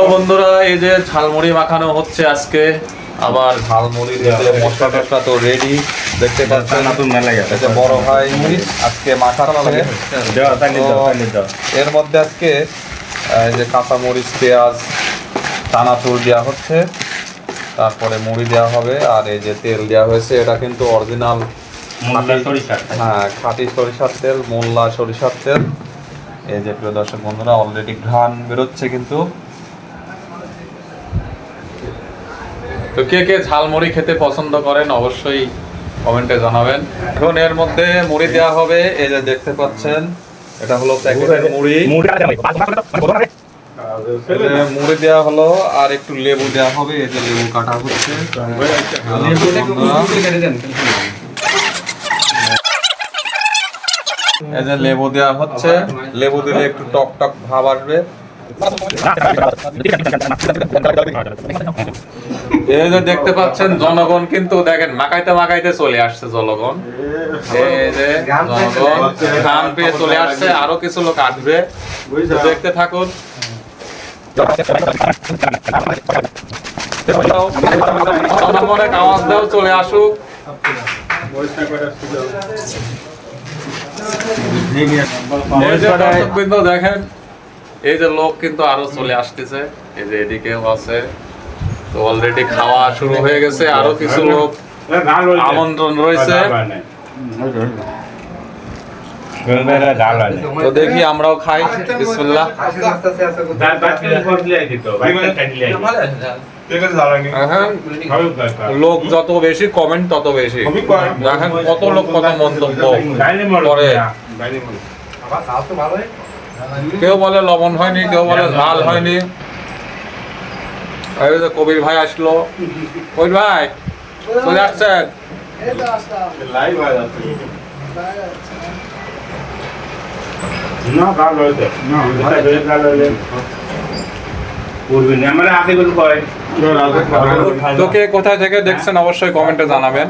বন্ধুরা, এই যে ঝালমুড়ি মাখানো হচ্ছে আজকে। আবার ঝালমুড়ি দিতে মশলা টসলা তো রেডি, দেখতে পাচ্ছেন। এই যে বড় ভাই আজকে মাখাচ্ছে। এর মধ্যে আজকে এই যে কাঁচামরিচ, পেঁয়াজ, চানাচুর দেওয়া হচ্ছে, তারপরে মুড়ি দেওয়া হবে, আর এই যে তেল দেওয়া হয়েছে। এটা কিন্তু অরিজিনাল খাঁটি সরিষার তেল, মোল্লা সরিষার তেল। এই যে প্রিয় দর্শক বন্ধুরা, অলরেডি ঘ্রাণ বেরোচ্ছে কিন্তু। তো কে কে ঝালমুড়ি খেতে পছন্দ করেন অবশ্যই কমেন্টে জানাবেন। এখন এর মধ্যে মুড়ি দেওয়া হবে। এই যে দেখতে পাচ্ছেন, এটা হলো প্যাকেটের মুড়ি। মুড়ি দেওয়া হলো, আর একটু লেবু দেওয়া হবে। এই যে লেবু কাটা হচ্ছে। এই যে লেবু দেওয়া হচ্ছে, লেবু দিলে একটু টক টক ভাব আসবে। এই যে দেখতে পাচ্ছেন, জনগণ কিন্তু দেখেন মাখাইতে মাখাইতে চলে আসছে। জনগণ এই যে জনগণ ধান পেয়ে চলে আসছে, আরো কিছু লোক আসবে, দেখতে থাকুন। জনগণের আওয়াজ দাও, চলে আসুক। দেখেন, এই যে লোক কিন্তু আরো চলে আসতেছে। এই যে এদিকেও আছে। তো অলরেডি খাওয়া শুরু হয়ে গেছে, আরো কিছু লোক আমন্ত্রণ রয়েছে। তো দেখি আমরাও খাই। বিসমিল্লাহ। লোক যত বেশি, কমেন্ট তত বেশি। দেখেন কত লোক কত মন্তব্য করে। কেউ বলে লবণ হয়নি, কেউ বলে ঝাল হয়নি। কবির ভাই আসলো। কবির ভাই চলে আসছেন? তোকে কোথায় থেকে দেখছেন অবশ্যই কমেন্টে জানাবেন।